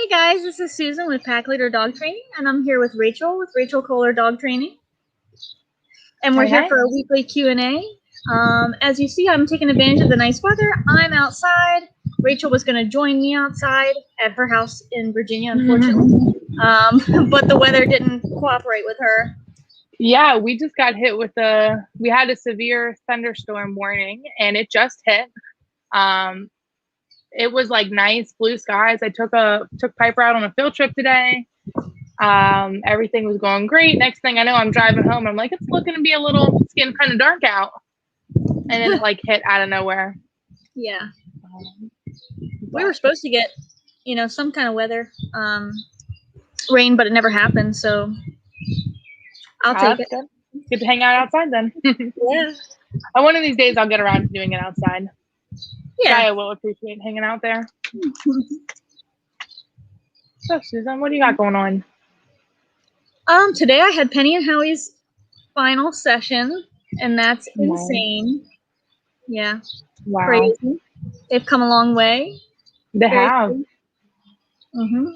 Hey guys, this is Susan with Pack Leader Dog Training, and I'm here with Rachel Kohler Dog Training. And we're here for a weekly Q&A. As you see, I'm taking advantage of the nice weather. I'm outside. Rachel was going to join me outside at her house in Virginia, unfortunately. But the weather didn't cooperate with her. Yeah, we just got hit with we had a severe thunderstorm warning, and it just hit. It was like nice blue skies. I took Piper out on a field trip today. Everything was going great. Next thing I know, I'm driving home. I'm like, it's looking to be it's getting kind of dark out. And then it like hit out of nowhere. Yeah. We were supposed to get, some kind of weather, rain, but it never happened. So I'll take it. Good. Get to hang out outside then. Yeah. One of these days I'll get around to doing it outside. Yeah. Gaia will appreciate hanging out there. So Susan, what do you got going on? Today I had Penny and Howie's final session, and that's insane. Yeah. Wow. Crazy. They've come a long way. They have. What'd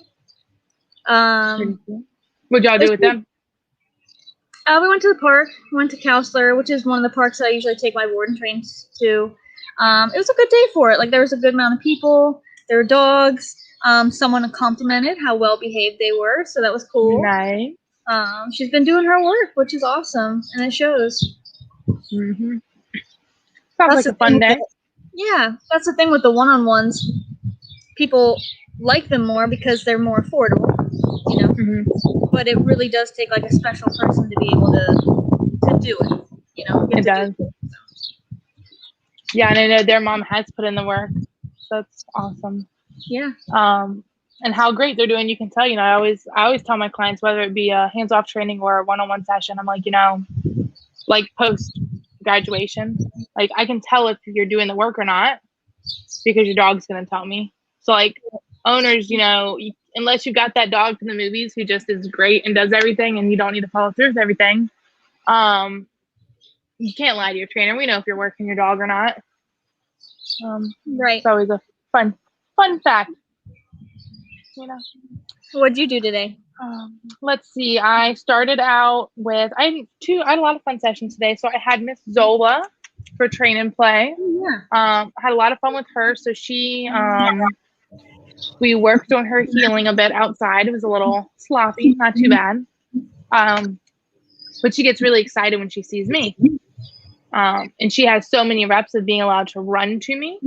y'all do with them? We went to the park. We went to Counselor, which is one of the parks that I usually take my board and trains to. It was a good day for it. Like, there was a good amount of people. There were dogs. Someone complimented how well behaved they were, so that was cool. Nice. She's been doing her work, which is awesome, and it shows. Sounds like a fun day. That's the thing with the one-on-ones. People like them more because they're more affordable, But it really does take like a special person to be able to do it, It does. Yeah, and I know their mom has put in the work. So that's awesome. Yeah. And how great they're doing. You can tell, I always tell my clients, whether it be a hands-off training or a one-on-one session, I'm like, like post graduation, like I can tell if you're doing the work or not because your dog's going to tell me. So like owners, unless you've got that dog from the movies who just is great and does everything and you don't need to follow through with everything, you can't lie to your trainer. We know if you're working your dog or not. Right. It's always a fun fact. What'd you do today? Let's see. I started out with I had a lot of fun sessions today. So I had Miss Zola for train and play. Yeah. Had a lot of fun with her. So she we worked on her healing a bit outside. It was a little sloppy, not too bad. But she gets really excited when she sees me. And she has so many reps of being allowed to run to me.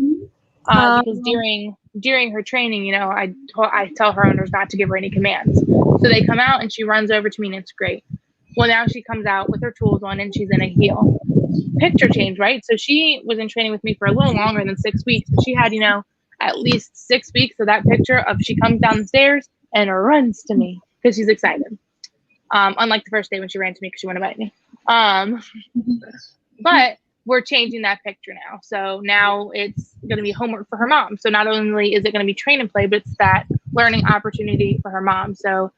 Because during her training, I tell her owners not to give her any commands. So they come out and she runs over to me and it's great. Well, now she comes out with her tools on and she's in a heel. Picture change, right? So she was in training with me for a little longer than 6 weeks, but she had, at least 6 weeks of that picture of she comes down the stairs and runs to me because she's excited. Unlike the first day when she ran to me because she wanted to bite me. But we're changing that picture now. So now it's going to be homework for her mom. So not only is it going to be train and play, but it's that learning opportunity for her mom. So,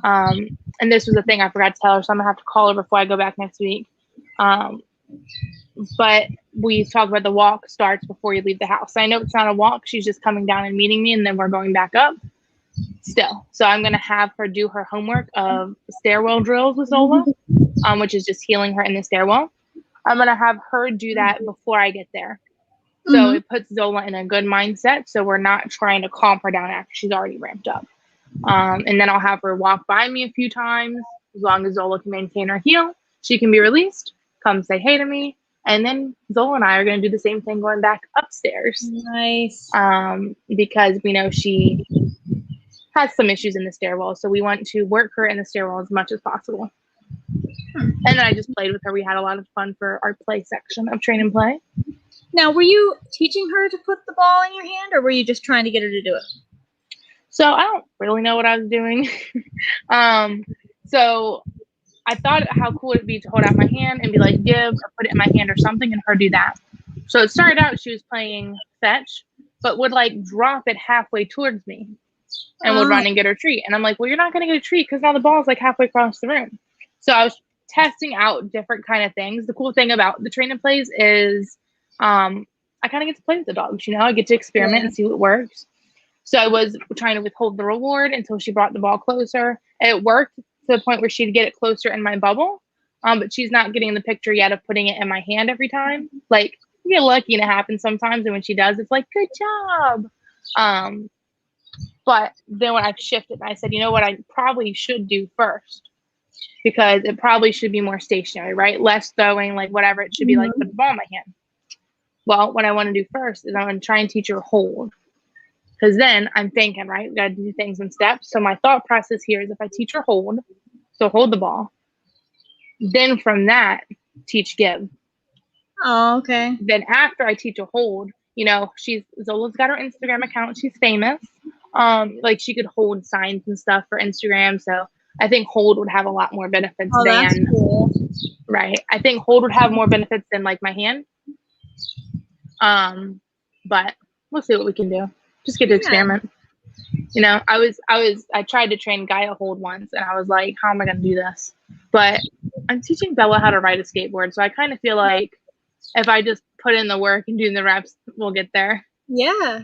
and this was a thing I forgot to tell her, so I'm going to have to call her before I go back next week. But we talked about the walk starts before you leave the house. I know it's not a walk. She's just coming down and meeting me, and then we're going back up still. So I'm going to have her do her homework of stairwell drills with Zola, which is just healing her in the stairwell. I'm going to have her do that before I get there. So it puts Zola in a good mindset. So we're not trying to calm her down after she's already ramped up. And then I'll have her walk by me a few times. As long as Zola can maintain her heel, she can be released, come say hey to me. And then Zola and I are going to do the same thing going back upstairs. Nice. Because we know she has some issues in the stairwell. So we want to work her in the stairwell as much as possible. And then I just played with her. We had a lot of fun for our play section of train and play. Now, were you teaching her to put the ball in your hand, or were you just trying to get her to do it? So I don't really know what I was doing. So I thought how cool it'd be to hold out my hand and be like, give or put it in my hand or something, and her do that. So it started out she was playing fetch, but would like drop it halfway towards me and would run and get her treat. And I'm like, well, you're not going to get a treat because now the ball is like halfway across the room. So I was testing out different kind of things. The cool thing about the train and plays is I kind of get to play with the dogs, I get to experiment and see what works. So I was trying to withhold the reward until she brought the ball closer. It worked to the point where she'd get it closer in my bubble. But she's not getting the picture yet of putting it in my hand every time. Like, you get lucky and it happens sometimes. And when she does, it's like, good job. But then when I shifted, I said, you know what I probably should do first, because it probably should be more stationary, right? Less throwing, like whatever. It should be like put the ball in my hand. Well, what I want to do first is I'm going to try and teach her hold. Because then I'm thinking, right, we got to do things in steps. So my thought process here is if I teach her hold, so hold the ball, then from that, teach give. Oh, okay. Then after I teach a hold, you know, Zola's got her Instagram account. She's famous. Like she could hold signs and stuff for Instagram. So I think hold would have a lot more benefits That's cool. Right. I think hold would have more benefits than like my hand. But we'll see what we can do. Just get to experiment. You know, I tried to train Gaia hold once and I was like, how am I going to do this? But I'm teaching Bella how to ride a skateboard. So I kind of feel like if I just put in the work and do the reps, we'll get there. Yeah.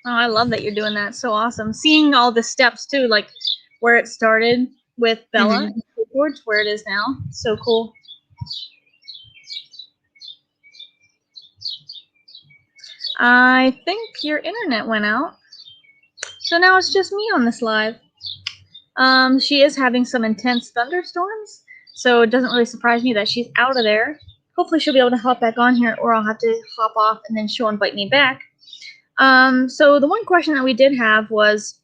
Oh, I love that you're doing that. So awesome. Seeing all the steps too, like where it started with Bella and skateboards, where it is now. So cool. I think your internet went out. So now it's just me on this live. She is having some intense thunderstorms, so it doesn't really surprise me that she's out of there. Hopefully she'll be able to hop back on here, or I'll have to hop off and then she'll invite me back. So the one question that we did have was,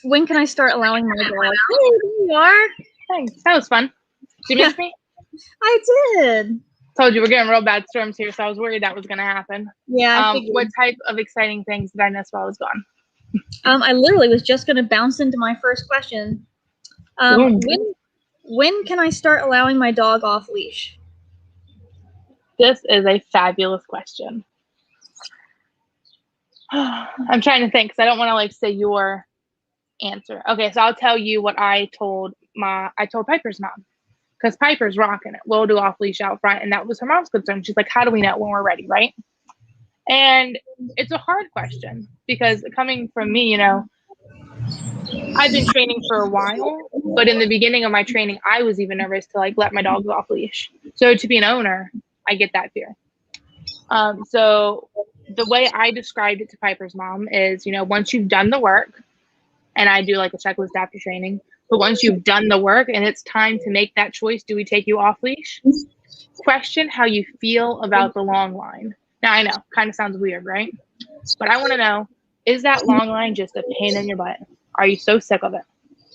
when can I start allowing my dog? Hey, there you are. Thanks. That was fun. Did you miss me? I did. Told you we're getting real bad storms here, so I was worried that was going to happen. Yeah. What type of exciting things did I miss while I was gone? I literally was just going to bounce into my first question. When can I start allowing my dog off leash? This is a fabulous question. I'm trying to think because I don't want to like say your answer. Okay, so I'll tell you what I told Piper's mom, because Piper's rocking it. We'll do off leash out front, and that was her mom's concern. She's like, how do we know when we're ready, right? And it's a hard question because coming from me, you know, I've been training for a while, but in the beginning of my training, I was even nervous to like let my dogs off leash. So to be an owner, I get that fear. So the way I described it to Piper's mom is, you know, once you've done the work, and I do like a checklist after training, but once you've done the work and it's time to make that choice, do we take you off leash? Question how you feel about the long line. Now I know, kind of sounds weird, right? But I want to know, is that long line just a pain in your butt? Are you so sick of it,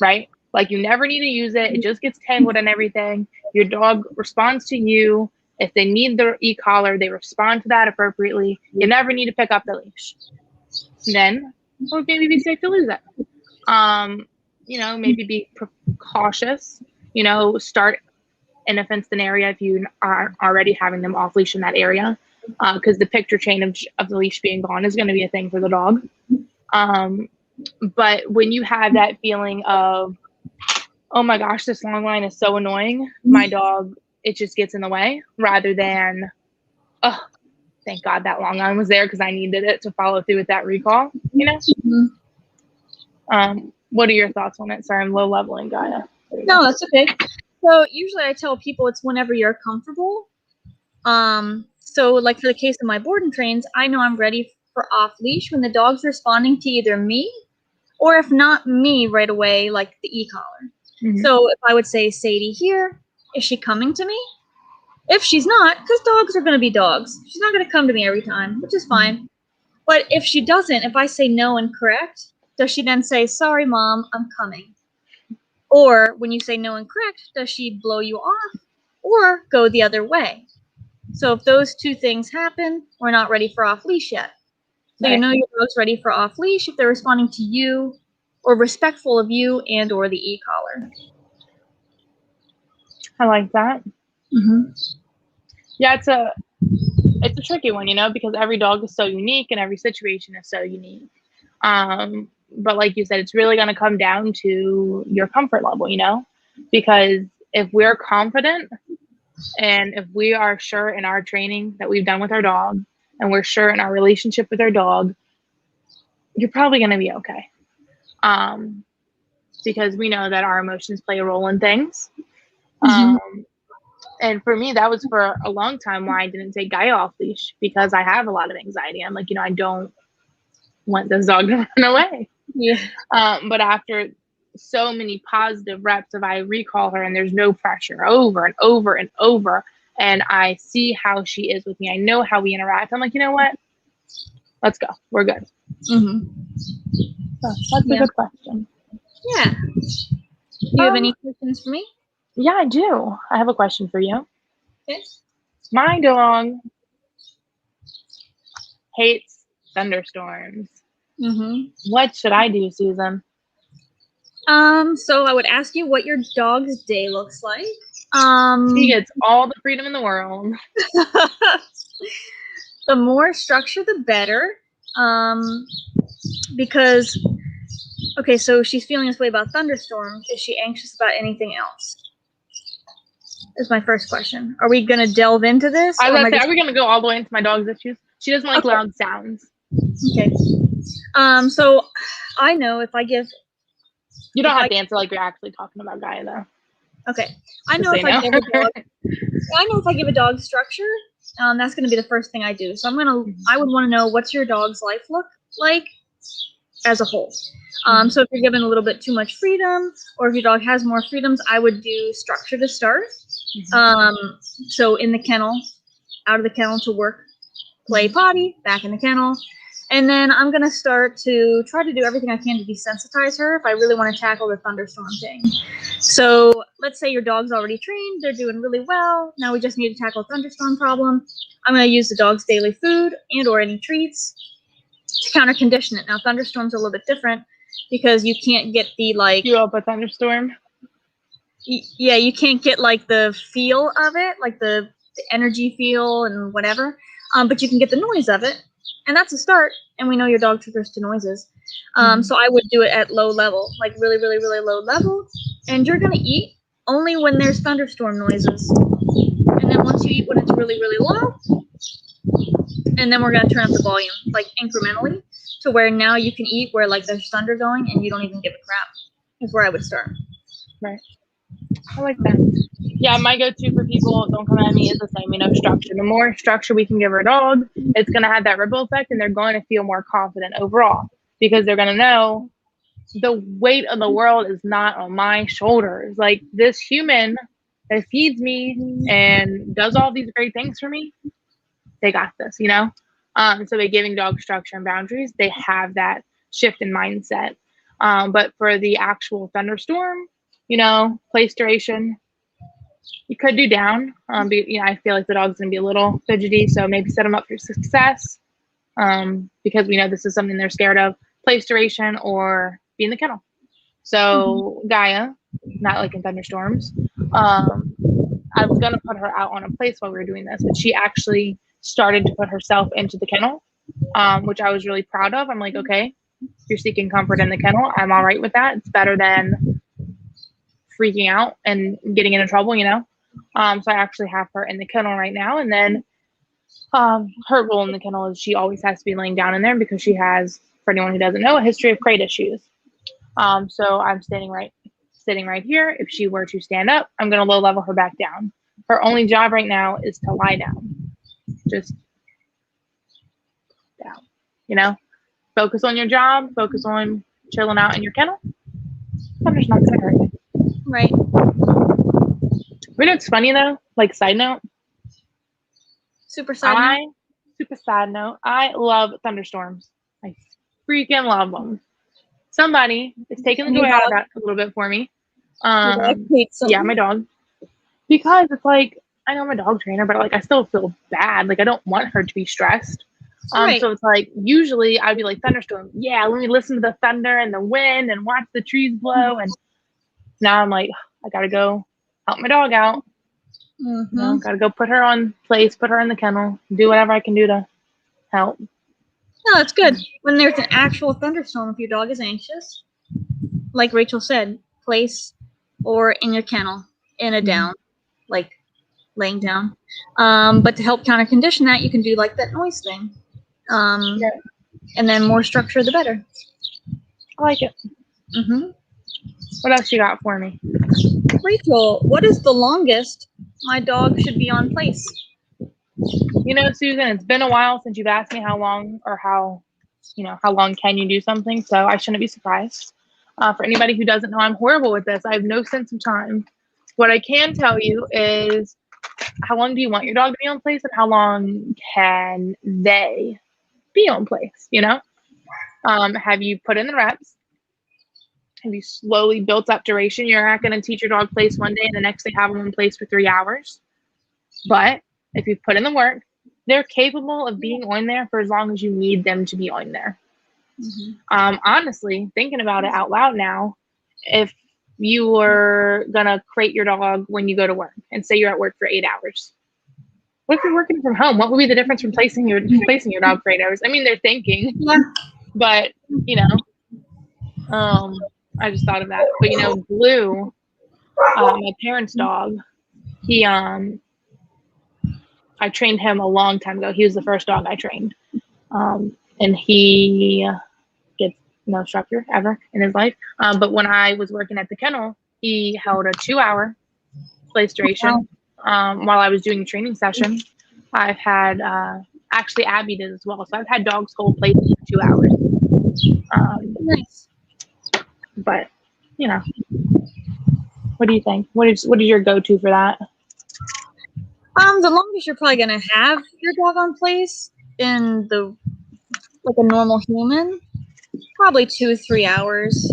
right? Like you never need to use it. It just gets tangled and everything. Your dog responds to you. If they need the e-collar, they respond to that appropriately. You never need to pick up the leash. Then, or maybe be safe to lose it. You know, maybe be cautious. You know, start in a fenced-in area if you are already having them off leash in that area, because the picture chain of the leash being gone is going to be a thing for the dog. But when you have that feeling of, oh my gosh, this long line is so annoying, my dog, it just gets in the way, rather than, oh, thank God that long line was there because I needed it to follow through with that recall, you know? What are your thoughts on it? Sorry, I'm low leveling, Gaia. No, that's okay. So usually I tell people it's whenever you're comfortable. So like for the case of my board and trains, I know I'm ready for off leash when the dog's responding to either me, or if not me right away, like the e-collar. So if I would say Sadie here, is she coming to me? If she's not, because dogs are going to be dogs, she's not going to come to me every time, which is fine. But if she doesn't, if I say no and correct, does she then say, sorry, Mom, I'm coming? Or when you say no and correct, does she blow you off or go the other way? So if those two things happen, we're not ready for off leash yet. So you know your dog's ready for off leash if they're responding to you or respectful of you and or the e-collar. I like that. Yeah, it's a tricky one, you know, because every dog is so unique and every situation is so unique. But like you said, it's really going to come down to your comfort level, you know, because if we're confident and if we are sure in our training that we've done with our dog and we're sure in our relationship with our dog, you're probably going to be okay. Because we know that our emotions play a role in things. And for me, that was for a long time why I didn't take Gaia off leash, because I have a lot of anxiety. I'm like, I don't want this dog to run away. Yeah. But after so many positive reps of I recall her and there's no pressure over and over and over, and I see how she is with me, I know how we interact, I'm like, you know what? Let's go. We're good. So that's a good question. Yeah. Do you have any questions for me? Yeah, I do. I have a question for you. Okay. My dog hates thunderstorms. What should I do, Susan? So I would ask you what your dog's day looks like. She gets all the freedom in the world. The more structure, the better. Because, okay, so she's feeling this way about thunderstorms. Is she anxious about anything else? Is my first question. Are we going to delve into this? I was going to say, are we going to go all the way into my dog's issues? She doesn't like loud sounds. Okay. So I know if I give... You don't have to answer like you're actually talking about Gaia, though. Okay. I know if I give a dog structure, that's going to be the first thing I do. So I would want to know, what's your dog's life look like as a whole? So if you're given a little bit too much freedom, or if your dog has more freedoms, I would do structure to start. So in the kennel, out of the kennel to work, play, potty, back in the kennel. And then I'm going to start to try to do everything I can to desensitize her if I really want to tackle the thunderstorm thing. So let's say your dog's already trained. They're doing really well. Now we just need to tackle a thunderstorm problem. I'm going to use the dog's daily food and or any treats to counter condition it. Now thunderstorms are a little bit different because you can't get the like... You up a thunderstorm? Yeah, you can't get like the feel of it, like the energy feel and whatever. But you can get the noise of it. And that's a start, and we know your dog triggers to noises. So I would do it at low level, like really, really, really low level. And you're going to eat only when there's thunderstorm noises. And then once you eat when it's really, really low, and then we're going to turn up the volume, like incrementally, to where now you can eat where like there's thunder going and you don't even give a crap, is where I would start. Right. I like that. Yeah, my go-to for people, don't come at me, is the same, structure. The more structure we can give our dog, it's going to have that ripple effect, and they're going to feel more confident overall, because they're going to know the weight of the world is not on my shoulders. Like, this human that feeds me and does all these great things for me, they got this, So by giving dogs structure and boundaries, they have that shift in mindset. But for the actual thunderstorm, place duration, you could do down. I feel like the dog's going to be a little fidgety, so maybe set them up for success, because we know this is something they're scared of. Place duration or be in the kennel. So Gaia, not like in thunderstorms, I was going to put her out on a place while we were doing this, but she actually started to put herself into the kennel, which I was really proud of. I'm like, okay, you're seeking comfort in the kennel. I'm all right with that. It's better than freaking out and getting into trouble, So I actually have her in the kennel right now. And then her role in the kennel is she always has to be laying down in there because she has, for anyone who doesn't know, a history of crate issues. So I'm sitting right here. If she were to stand up, I'm going to low level her back down. Her only job right now is to lie down. Just down, focus on your job, focus on chilling out in your kennel. I'm just not going to hurt you. Right. You know what's funny though? Like, side note. Super side note. I love thunderstorms. I freaking love them. Somebody is taking the joy out of that a little bit for me. Yeah, my dog. Because it's like, I know I'm a dog trainer, but like I still feel bad. Like I don't want her to be stressed. Right. So it's like, usually I'd be like, thunderstorm. Yeah, let me listen to the thunder and the wind and watch the trees blow. And now I'm like, I gotta go help my dog out. Gotta go put her on place, put her in the kennel, do whatever I can do to help. No, it's good. When there's an actual thunderstorm, if your dog is anxious, like Rachel said, place or in your kennel, in a down, like laying down. But to help counter condition that, you can do like that noise thing. And then more structure, the better. I like it. Mm-hmm. What else you got for me? Rachel, what is the longest my dog should be on place? You know, Susan, it's been a while since you've asked me how long or how long can you do something, so I shouldn't be surprised. For anybody who doesn't know, I'm horrible with this. I have no sense of time. What I can tell you is how long do you want your dog to be on place and how long can they be on place, you know? Have you put in the reps? Have you slowly built up duration? You're not going to teach your dog place one day and the next day have them in place for 3 hours. But if you've put in the work, they're capable of being on there for as long as you need them to be on there. Mm-hmm. Honestly, thinking about it out loud now, if you were going to crate your dog when you go to work and say you're at work for 8 hours, what if you're working from home? What would be the difference from placing your dog for 8 hours? I mean, they're thinking, yeah, but you know, I just thought of that. But you know, Blue, my parents' dog, he I trained him a long time ago. He was the first dog I trained. And he gets no structure ever in his life. But when I was working at the kennel, he held a 2-hour place duration while I was doing a training session. I've had, actually Abby did as well. So I've had dogs hold places for 2 hours. Nice. But, you know, what do you think? What is your go-to for that? The longest you're probably gonna have your dog on place in like a normal human, probably 2-3 hours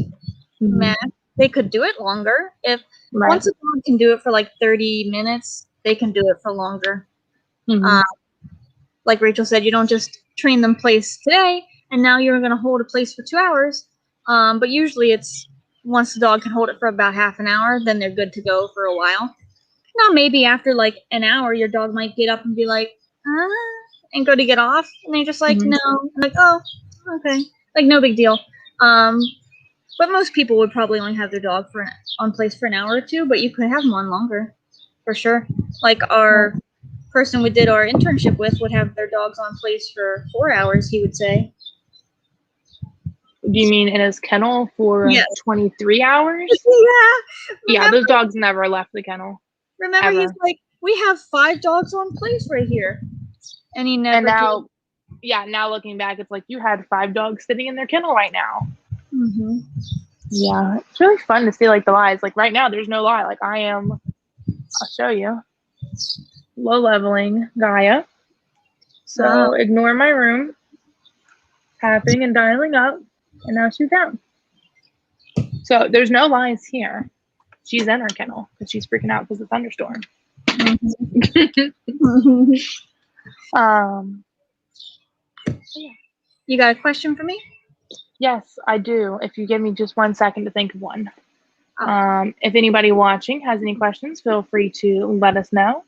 max. They could do it longer if once a dog can do it for like 30 minutes, they can do it for longer. Like Rachel said, you don't just train them place today and now you're gonna hold a place for 2 hours. But usually it's once the dog can hold it for about half an hour, then they're good to go for a while. Now, maybe after like an hour, your dog might get up and be like, and go to get off. And they're just like, no. I'm like, oh, okay. Like, no big deal. But most people would probably only have their dog on place for an hour or two, but you could have them on longer, for sure. Like our person we did our internship with would have their dogs on place for 4 hours, he would say. Do you mean in his kennel for 23 hours? Yeah. Yeah, those dogs never left the kennel. Remember, ever. He's like, we have 5 dogs on place right here. And he never. And now, now looking back, it's like you had 5 dogs sitting in their kennel right now. Mm-hmm. Yeah, it's really fun to see like the lies. Like right now, there's no lie. Like I'll show you. Low leveling Gaia. So ignore my room. Tapping and dialing up. And now she's down. So there's no lies here. She's in her kennel because she's freaking out because of the thunderstorm. You got a question for me? Yes, I do. If you give me just 1 second to think of one. If anybody watching has any questions, feel free to let us know.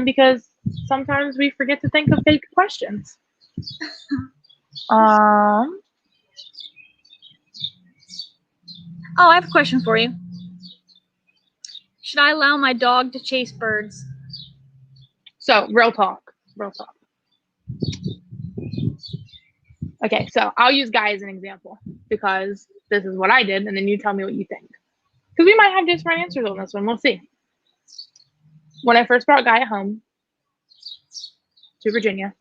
Because sometimes we forget to think of fake questions. I have a question for you. Should I allow my dog to chase birds? So, real talk. Okay, so I'll use Guy as an example because this is what I did, and then you tell me what you think. Because we might have different answers on this one. We'll see. When I first brought Guy home to Virginia,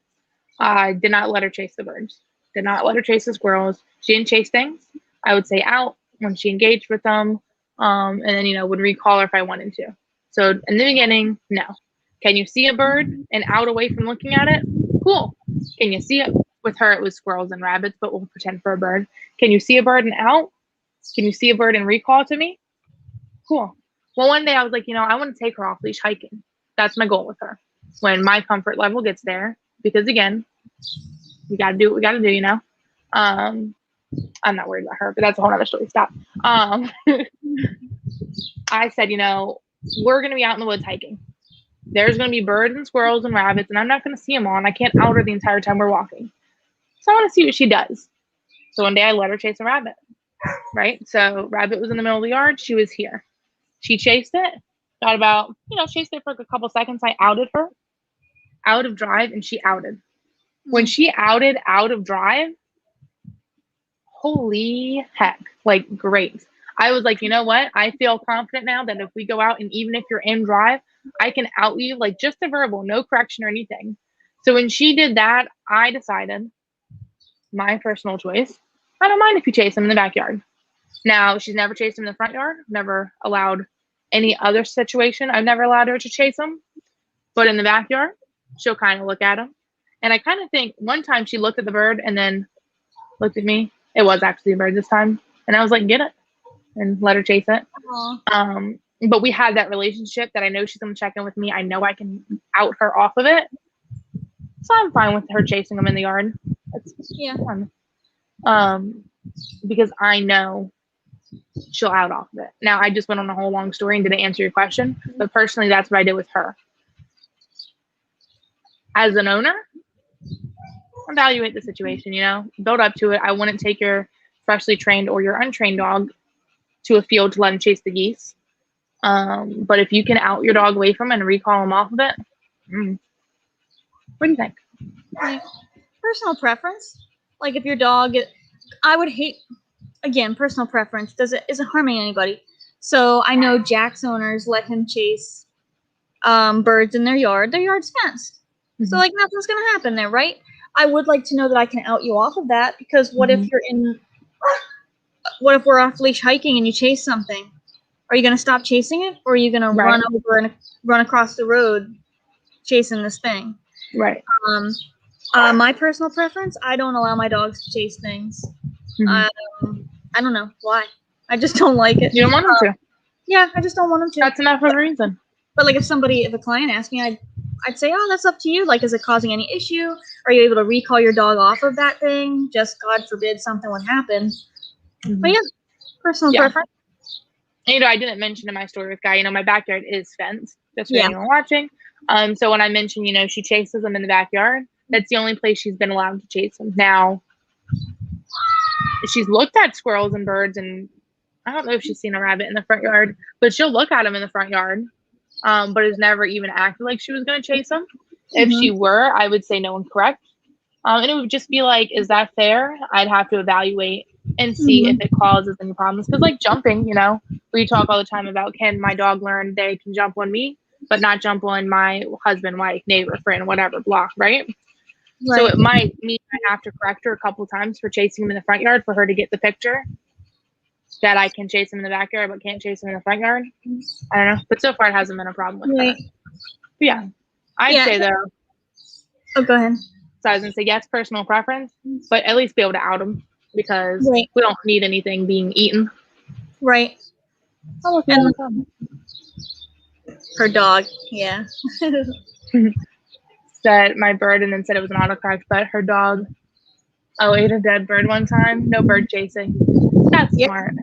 I did not let her chase the birds. Did not let her chase the squirrels. She didn't chase things. I would say out when she engaged with them. And then, would recall her if I wanted to. So in the beginning, no. Can you see a bird and out away from looking at it? Cool. Can you see it? With her, it was squirrels and rabbits, but we'll pretend for a bird. Can you see a bird and out? Can you see a bird and recall to me? Cool. Well, one day I was like, I want to take her off leash hiking. That's my goal with her. When my comfort level gets there, because again, we got to do what we got to do, I'm not worried about her, but that's a whole other story. Stop. I said, we're going to be out in the woods hiking. There's going to be birds and squirrels and rabbits, and I'm not going to see them all, and I can't out her the entire time we're walking. So I want to see what she does. So one day I let her chase a rabbit, right? So rabbit was in the middle of the yard. She was here. She chased it. Got about, chased it for a couple seconds. I outed her out of drive, and she outed. When she outed out of drive, holy heck, like, great. I was like, you know what? I feel confident now that if we go out and even if you're in drive, I can out you, like, just a verbal, no correction or anything. So when she did that, I decided, my personal choice, I don't mind if you chase him in the backyard. Now, she's never chased him in the front yard, never allowed any other situation. I've never allowed her to chase him. But in the backyard, she'll kind of look at him. And I kind of think one time she looked at the bird and then looked at me. It was actually a bird this time. And I was like, get it. And let her chase it. But we had that relationship that I know she's going to check in with me. I know I can out her off of it. So I'm fine with her chasing him in the yard. It's fun. Because I know she'll out off of it. Now, I just went on a whole long story and didn't answer your question. But personally, that's what I did with her. As an owner, evaluate the situation, build up to it. I wouldn't take your freshly trained or your untrained dog to a field to let him chase the geese. But if you can out your dog away from it and recall him off of it, what do you think? Personal preference. Like if your dog, I would hate, again, personal preference isn't harming anybody. So I know Jack's owners let him chase birds in their yard. Their yard's fenced. So like nothing's gonna happen there, right? I would like to know that I can out you off of that because what if we're off leash hiking and you chase something? Are you gonna stop chasing it, or are you gonna run over and run across the road chasing this thing? Right. My personal preference, I don't allow my dogs to chase things. I don't know why. I just don't like it. You don't want them to. Yeah, I just don't want them to. That's enough of a reason. But like if a client asked me, I'd say, oh, that's up to you. Like, is it causing any issue? Are you able to recall your dog off of that thing? Just God forbid something would happen. But yeah, personal preference. And, I didn't mention in my story with Guy, my backyard is fenced. Just for anyone watching. So when I mentioned, she chases them in the backyard, that's the only place she's been allowed to chase them. Now, she's looked at squirrels and birds, and I don't know if she's seen a rabbit in the front yard, but she'll look at them in the front yard. But has never even acted like she was going to chase them. If she were, I would say no and correct. And it would just be like, is that fair? I'd have to evaluate and see if it causes any problems. Because like jumping, we talk all the time about, can my dog learn they can jump on me, but not jump on my husband, wife, neighbor, friend, whatever, block, right? So it might mean I have to correct her a couple times for chasing him in the front yard for her to get the picture that I can chase him in the backyard but can't chase him in the front yard. I don't know. But so far it hasn't been a problem with her. But yeah. I'd say though. Oh, go ahead. So I was going to say, yes, personal preference, but at least be able to out them because we don't need anything being eaten. Right. Oh, and her dog, yeah. Said my bird and then said it was an autocorrect, but her dog ate a dead bird one time. No bird chasing. That's smart.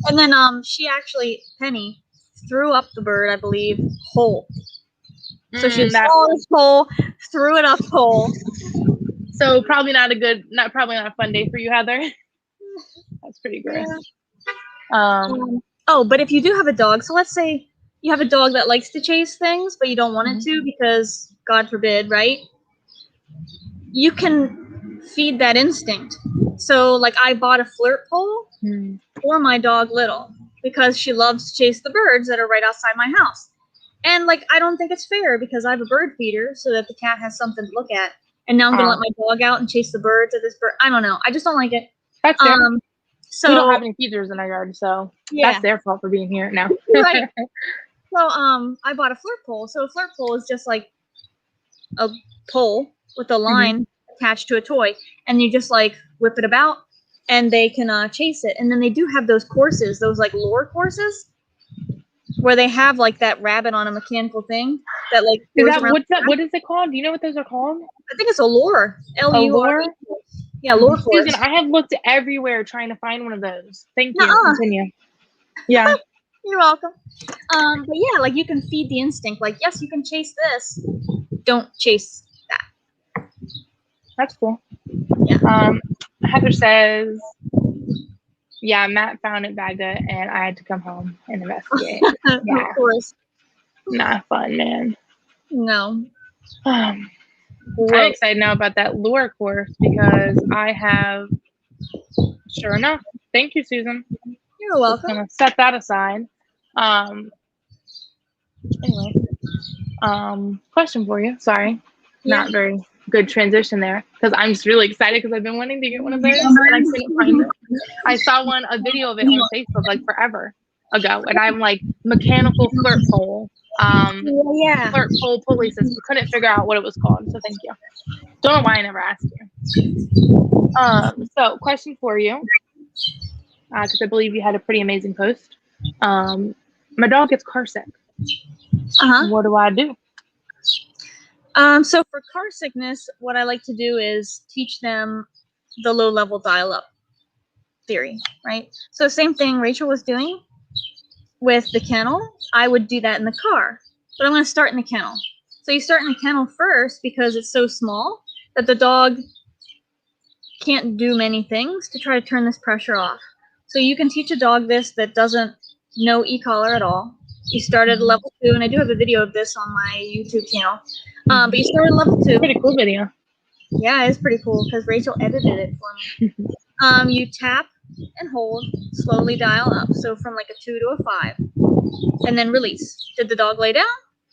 And then she actually, Penny, threw up the bird, I believe, whole. So she swallowed it whole, threw it up whole. So probably not a fun day for you, Heather. That's pretty gross. Yeah. But if you do have a dog, so let's say you have a dog that likes to chase things, but you don't want it to because, God forbid, right? You can feed that instinct. So, like, I bought a flirt pole for my dog Little because she loves to chase the birds that are right outside my house. And, like, I don't think it's fair because I have a bird feeder so that the cat has something to look at. And now I'm going to let my dog out and chase the birds at this bird. I don't know. I just don't like it. That's fair. So we don't have any feeders in our yard, so that's their fault for being here now. Right. So, I bought a flirt pole. So a flirt pole is just like a pole with a line attached to a toy. And you just, like, whip it about and they can chase it. And then they do have those courses, those, like, lure courses, where they have, like, that rabbit on a mechanical thing that, like, what is it called? Do you know what those are called? I think it's a lure. L-U-R-E. Yeah, lure course. Susan, I have looked everywhere trying to find one of those. Thank you. Continue. Yeah. You're welcome. But yeah, like, you can feed the instinct. Like, yes, you can chase this. Don't chase that. That's cool. Yeah. Heather says, yeah, Matt found it, bagged it, and I had to come home and investigate. Yeah. Of course. Not fun, man. No. I'm excited now about that lure course because I have Sure enough. Thank you, Susan. You're welcome. I'm gonna set that aside. Anyway, question for you. Sorry, not very good transition there because I'm just really excited because I've been wanting to get one of those and I couldn't find it. I saw a video of it on Facebook like forever ago, and I'm like mechanical flirt pole. Flirt pole pulley system. Couldn't figure out what it was called, so thank you. Don't know why I never asked you. So question for you, because I believe you had a pretty amazing post. My dog gets car sick. What do I do? So for car sickness, what I like to do is teach them the low-level dial-up theory, right? So same thing Rachel was doing with the kennel. I would do that in the car, but I'm going to start in the kennel. So you start in the kennel first because it's so small that the dog can't do many things to try to turn this pressure off. So you can teach a dog this that doesn't know e-collar at all. You start at level 2, and I do have a video of this on my YouTube channel. But you start at level 2. Pretty cool video. Yeah, it's pretty cool because Rachel edited it for me. You tap and hold, slowly dial up. So from like a 2 to a 5, and then release. Did the dog lay down?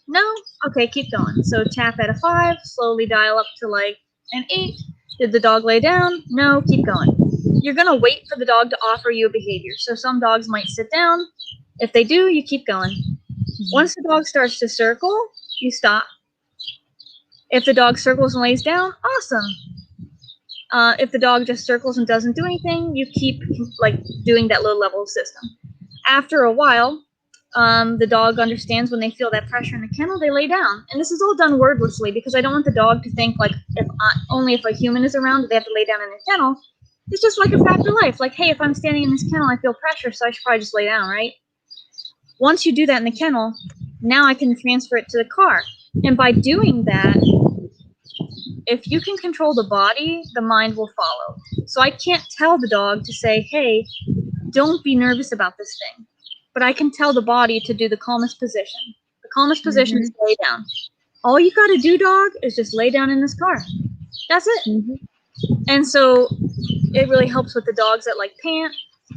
No? Okay, keep going. So tap at a 5, slowly dial up to like an 8. Did the dog lay down? No, keep going. You're going to wait for the dog to offer you a behavior. So some dogs might sit down. If they do, you keep going. Once the dog starts to circle, you stop. If the dog circles and lays down, awesome. If the dog just circles and doesn't do anything, you keep like doing that low-level system. After a while, the dog understands when they feel that pressure in the kennel, they lay down. And this is all done wordlessly because I don't want the dog to think like only if a human is around do they have to lay down in the kennel. It's just like a fact of life. Like, hey, if I'm standing in this kennel, I feel pressure, so I should probably just lay down, right? Once you do that in the kennel, now I can transfer it to the car. And by doing that, if you can control the body, the mind will follow. So I can't tell the dog to say, hey, don't be nervous about this thing. But I can tell the body to do the calmest position. The calmest position is lay down. All you got to do, dog, is just lay down in this car. That's it. And so it really helps with the dogs that like pant,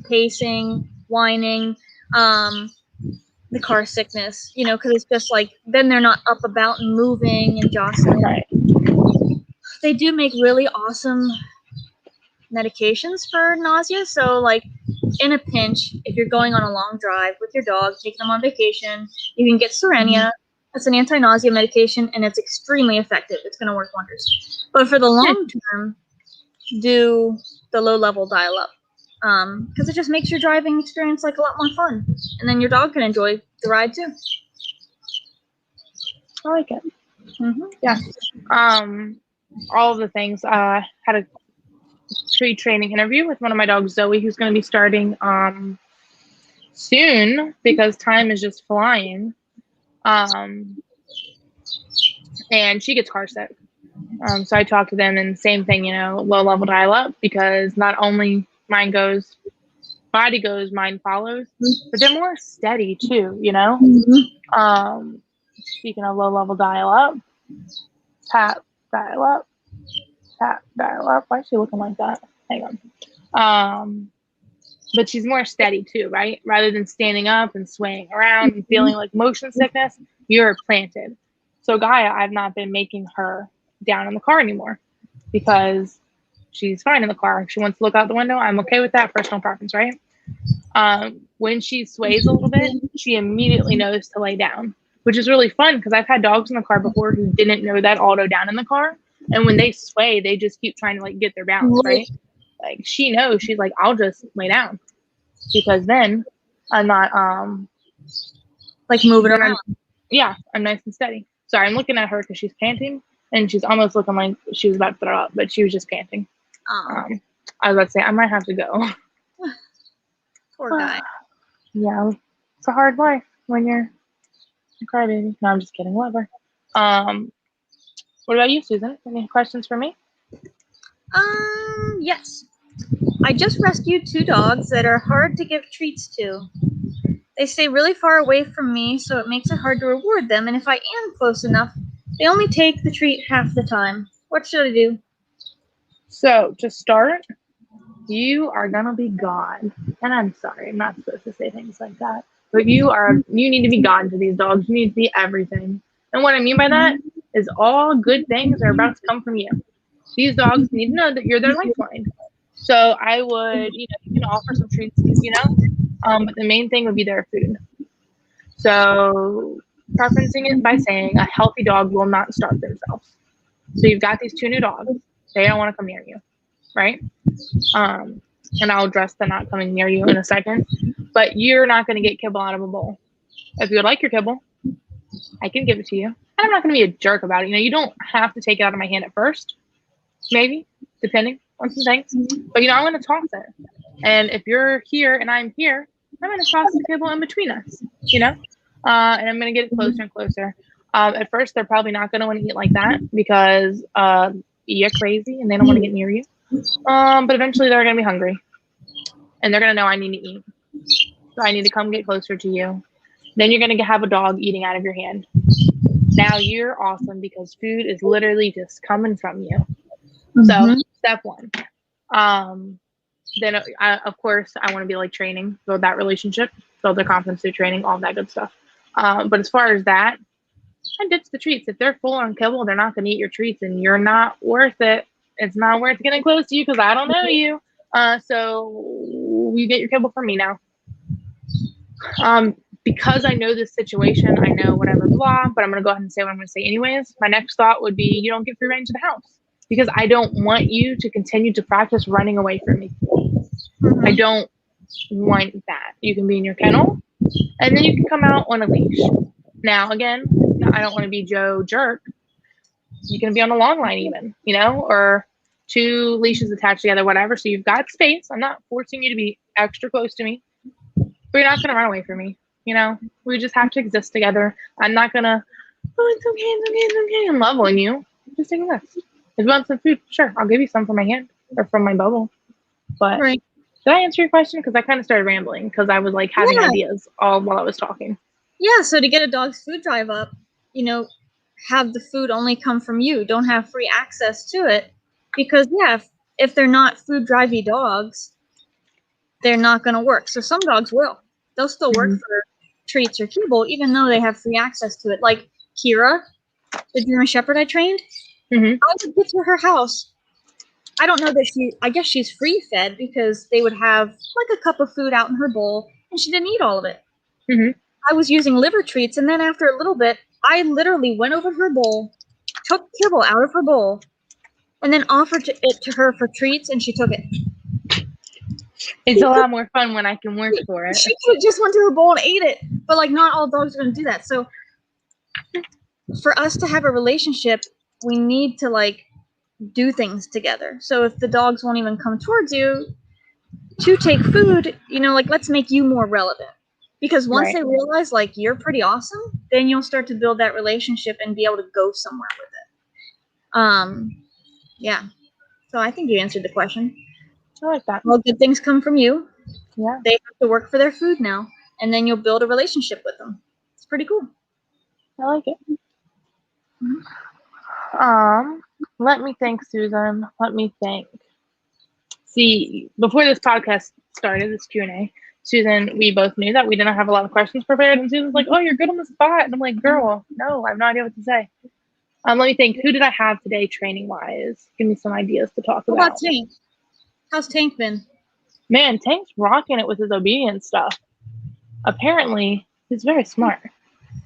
pacing, whining, the car sickness, you know, because it's just like, then they're not up about and moving and jostling. Right. They do make really awesome medications for nausea. So like in a pinch, if you're going on a long drive with your dog, taking them on vacation, you can get Cerenia. It's an anti-nausea medication, and it's extremely effective. It's going to work wonders. But for the long term, do the low-level dial-up. Because it just makes your driving experience like a lot more fun. And then your dog can enjoy the ride too. I like it. Yeah. All of the things. Had a pre-training interview with one of my dogs, Zoe, who's going to be starting soon because time is just flying. And she gets car sick. So I talked to them, and same thing, you know, low-level dial-up, because not only mine goes, body goes, mind follows, but they're more steady too, you know? Speaking of low-level dial-up, tap, dial-up, tap, dial-up. Why is she looking like that? Hang on. But she's more steady too, right? Rather than standing up and swaying around and feeling like motion sickness, you're planted. So Gaia, I've not been making her down in the car anymore because she's fine in the car. If she wants to look out the window, I'm okay with that. Personal preference, right? When she sways a little bit, she immediately knows to lay down, which is really fun because I've had dogs in the car before who didn't know that auto down in the car. And when they sway, they just keep trying to like get their balance, right? Like she knows, she's like, I'll just lay down because then I'm not like moving around. Yeah, I'm nice and steady. Sorry, I'm looking at her because she's panting and she's almost looking like she was about to throw up, but she was just panting. I was about to say I might have to go. Poor guy. Yeah, it's a hard life when you're a crybaby. No, I'm just kidding. Whatever. What about you, Susan? Any questions for me? Yes. I just rescued 2 dogs that are hard to give treats to. They stay really far away from me, so it makes it hard to reward them. And if I am close enough, they only take the treat half the time. What should I do? So to start, you are gonna be gone. And I'm sorry, I'm not supposed to say things like that. But you need to be God to these dogs. You need to be everything. And what I mean by that is all good things are about to come from you. These dogs need to know that you're their lifeline. So I would, you can offer some treats, but the main thing would be their food. So preferencing it by saying a healthy dog will not starve themselves. So you've got these 2 new dogs. They don't want to come near you, right? And I'll address the not coming near you in a second. But you're not going to get kibble out of a bowl. If you would like your kibble, I can give it to you. And I'm not going to be a jerk about it. You don't have to take it out of my hand at first. Maybe, depending on some things. But, I'm going to toss it. And if you're here and I'm here, I'm going to toss the kibble in between us, and I'm going to get it closer and closer. At first, they're probably not going to want to eat like that because you're crazy and they don't want to get near you. But eventually they're going to be hungry and they're going to know I need to eat. So I need to come get closer to you. Then you're going to have a dog eating out of your hand. Now you're awesome because food is literally just coming from you. So step 1. Then of course I want to be like training, build that relationship, build their confidence through training, all that good stuff. But as far as that, I ditch the treats. If they're full on kibble, they're not going to eat your treats and you're not worth it. It's not worth getting close to you because I don't know you. So you get your kibble from me now. Because I know this situation, I know whatever blah, but I'm going to go ahead and say what I'm going to say anyways. My next thought would be you don't get free range to the house because I don't want you to continue to practice running away from me. I don't want that. You can be in your kennel and then you can come out on a leash. Now, again, I don't want to be Joe jerk. You can be on a long line even, or 2 leashes attached together, whatever. So you've got space. I'm not forcing you to be extra close to me, but you're not going to run away from me. We just have to exist together. I'm not going to, it's okay. I'm leveling you. Just taking this. If you want some food, sure, I'll give you some from my hand or from my bubble. But Right. did I answer your question? Because I kind of started rambling because I was like having ideas all while I was talking. Yeah, so to get a dog's food drive up, have the food only come from you. Don't have free access to it. Because, if they're not food drivey dogs, they're not going to work. So some dogs will. They'll still work for treats or kibble, even though they have free access to it. Like Kira, the German Shepherd I trained, I would get to her house. I don't know that I guess she's free fed because they would have like a cup of food out in her bowl and she didn't eat all of it. I was using liver treats, and then after a little bit, I literally went over her bowl, took kibble out of her bowl, and then offered it to her for treats, and she took it. It's a lot more fun when I can work for it. She could have just went to her bowl and ate it, but not all dogs are going to do that. So for us to have a relationship, we need to do things together. So if the dogs won't even come towards you to take food, let's make you more relevant. Because once they realize you're pretty awesome, then you'll start to build that relationship and be able to go somewhere with it. Yeah. So I think you answered the question. I like that. Well, good things come from you. Yeah. They have to work for their food now, and then you'll build a relationship with them. It's pretty cool. I like it. Let me think, Susan. Let me think. See, before this podcast started, this Q&A, Susan, we both knew that we didn't have a lot of questions prepared, and Susan's like, "Oh, you're good on the spot," and I'm like, "Girl, no, I have no idea what to say." Let me think. Who did I have today, training-wise? Give me some ideas to talk about. What about Tank? How's Tank been? Man, Tank's rocking it with his obedience stuff. Apparently, he's very smart.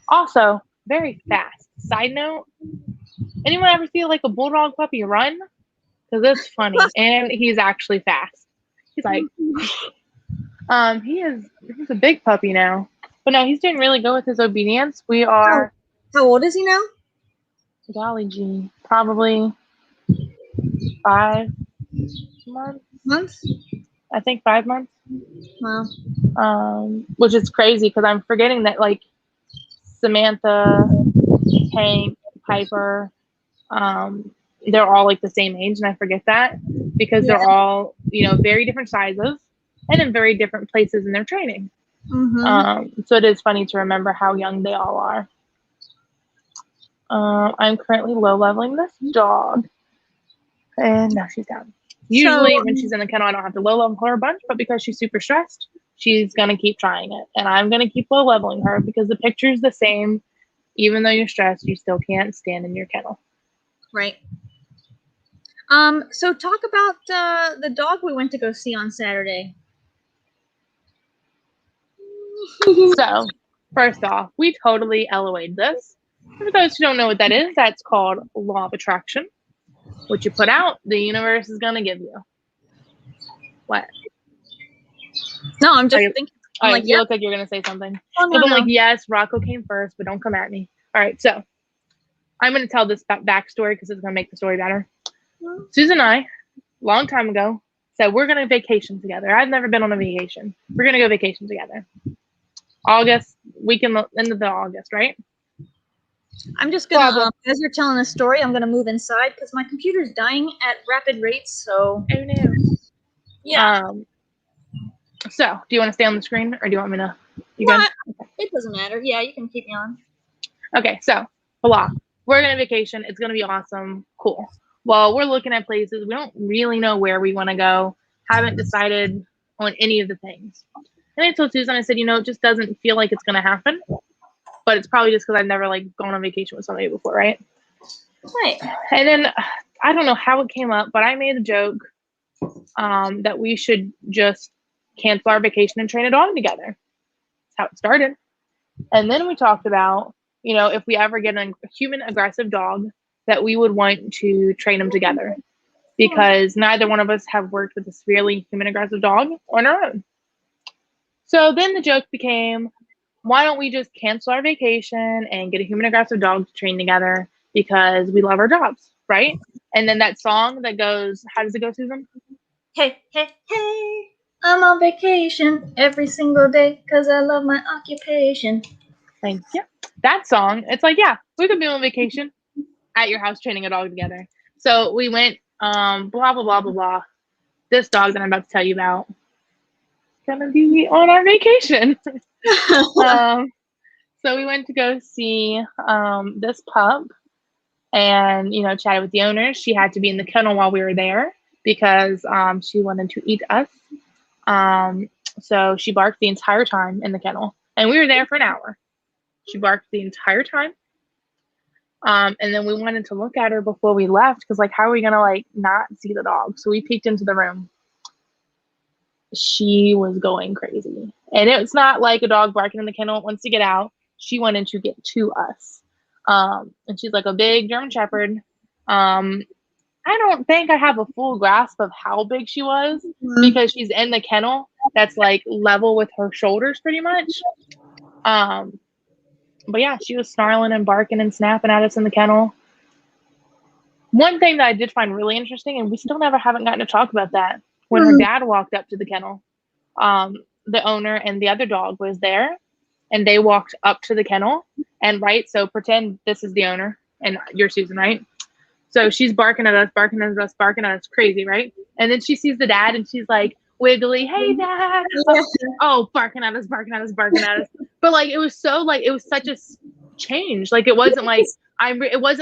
Also, very fast. Side note, anyone ever see a bulldog puppy run? Because it's funny, and he's actually fast. He's like, he's a big puppy now. But no, he's doing really good with his obedience. We are... How old is he now? Golly gee, probably 5 months? I think 5 months. Wow. Which is crazy because I'm forgetting that Samantha, Tank, Piper, they're all the same age, and I forget that because they're all very different sizes and in very different places in their training. So it is funny to remember how young they all are. I'm currently low leveling this dog, and now she's down. Usually when she's in the kennel, I don't have to low level her a bunch, but because she's super stressed, she's going to keep trying it. And I'm going to keep low leveling her because the picture's the same. Even though you're stressed, you still can't stand in your kennel. Right. So talk about the dog we went to go see on Saturday. So, first off, we totally LOA'd this. For those who don't know what that is, that's called law of attraction. What you put out, the universe is going to give you. What? No, I'm just thinking. I'm like, you look like you're going to say something. Oh, no, I'm no. like, yes, Rocco came first, but don't come at me. All right, so I'm going to tell this backstory because it's going to make the story better. Susan and I, long time ago, said we're going to vacation together. I've never been on a vacation. We're going to go vacation together. August, weekend, end of the August, right? I'm just going to, as you're telling the story, I'm going to move inside because my computer's dying at rapid rates, so. Oh, no. Yeah. So, do you want to stay on the screen or do you want me to? It doesn't matter. Yeah, you can keep me on. Okay, so, blah. We're going to vacation. It's going to be awesome. Cool. Well, we're looking at places. We don't really know where we want to go. Haven't decided on any of the things. And I told Susan, I said, it just doesn't feel like it's going to happen. But it's probably just because I've never, gone on vacation with somebody before, right? Right. And then, I don't know how it came up, but I made a joke that we should just cancel our vacation and train a dog together. That's how it started. And then we talked about, if we ever get a human aggressive dog, that we would want to train them together because neither one of us have worked with a severely human aggressive dog on our own. So then the joke became, why don't we just cancel our vacation and get a human aggressive dog to train together because we love our jobs, right? And then that song that goes, how does it go, Susan? Hey, hey, hey, I'm on vacation every single day because I love my occupation. Thank you. That song, it's like, yeah, we could be on vacation at your house training a dog together. So we went, blah, blah, blah, blah, blah. This dog that I'm about to tell you about is gonna be on our vacation. So we went to go see this pup and, chatted with the owner. She had to be in the kennel while we were there because she wanted to eat us. So she barked the entire time in the kennel. And we were there for an hour. She barked the entire time. And then we wanted to look at her before we left because, how are we going to, not see the dog? So we peeked into the room. She was going crazy. And it's not like a dog barking in the kennel wants to get out. She wanted to get to us. And she's like a big German Shepherd. I don't think I have a full grasp of how big she was because she's in the kennel that's, level with her shoulders pretty much. But yeah, she was snarling and barking and snapping at us in the kennel. One thing that I did find really interesting, and we still haven't gotten to talk about that, when her dad walked up to the kennel, the owner and the other dog was there, and they walked up to the kennel, and right, so pretend this is the owner, and you're Susan, right? So she's barking at us, crazy, right? And then she sees the dad, and she's like, wiggly, hey, dad. Oh, barking at us. But, it was so, it was such a change. It wasn't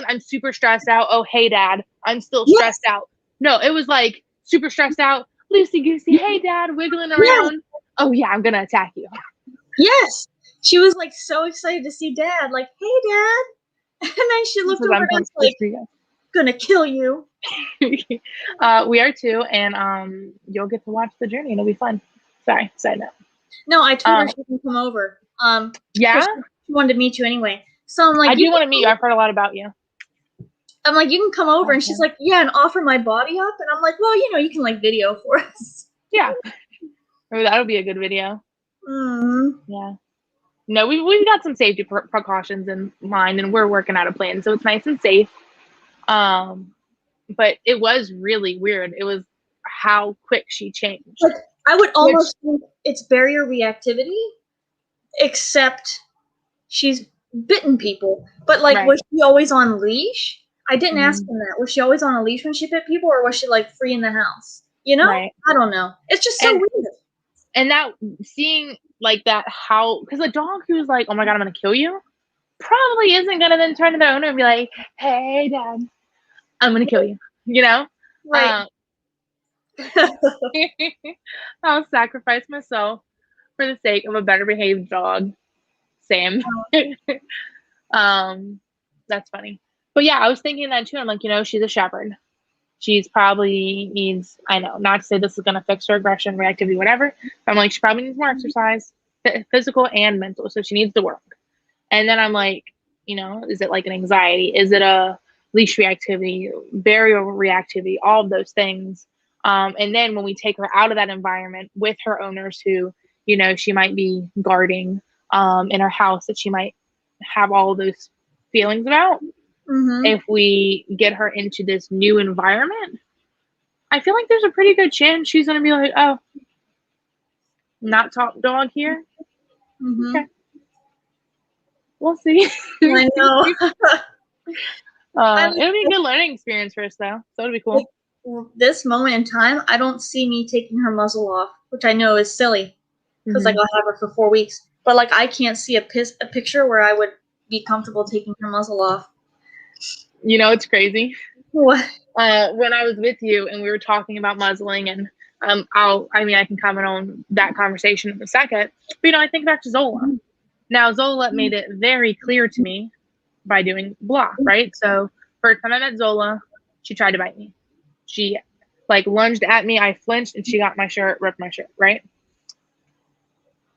I'm super stressed out. Oh, hey, dad, I'm still stressed out. No, it was, super stressed out. Loosey-goosey, hey, dad, wiggling around. Oh, yeah, I'm going to attack you. Yes. She was, so excited to see dad. Hey, dad. And then she looked over and was gonna kill you. We are too, and you'll get to watch the journey. It'll be fun. Sorry, side note. No, I told her she can come over. Yeah, she wanted to meet you anyway. So I'm like, I do want to meet you. I've heard a lot about you. I'm like, you can come over, and she's like, yeah, and offer my body up, and I'm like, well, you can video for us. Yeah, that'll be a good video. Mm-hmm. Yeah. No, we've got some safety precautions in mind, and we're working out a plan, so it's nice and safe. But it was really weird. It was how quick she changed. I would almost think it's barrier reactivity, except she's bitten people. But was she always on leash? I didn't ask him that. Was she always on a leash when she bit people, or was she free in the house? Right. I don't know. It's just so weird. And that seeing that, how, because a dog who's like, oh my God, I'm gonna kill you, probably isn't gonna then turn to their owner and be like, hey, dad, I'm gonna kill you. Right. I'll sacrifice myself for the sake of a better behaved dog. Same. That's funny. But yeah, I was thinking that too. I'm like, she's a shepherd. She's probably needs, I know, not to say this is going to fix her aggression, reactivity, whatever. But I'm like, she probably needs more exercise, physical and mental. So she needs to work. And then I'm like, is it like an anxiety? Is it a leash reactivity, barrier reactivity, all of those things? And then when we take her out of that environment with her owners who, she might be guarding in her house that she might have all of those feelings about. Mm-hmm. If we get her into this new environment, I feel like there's a pretty good chance she's going to be like, oh, not top dog here. Mm-hmm. Okay. We'll see. I know. It'll be a good learning experience for us, though. So it'll be cool. This moment in time, I don't see me taking her muzzle off, which I know is silly because I'll have her for 4 weeks. But I can't see a picture where I would be comfortable taking her muzzle off. It's crazy. What? When I was with you and we were talking about muzzling, and I can comment on that conversation in a second. But I think back to Zola. Now Zola made it very clear to me by doing block, right? So first time I met Zola, she tried to bite me. She lunged at me, I flinched, and she got my shirt, ripped my shirt, right?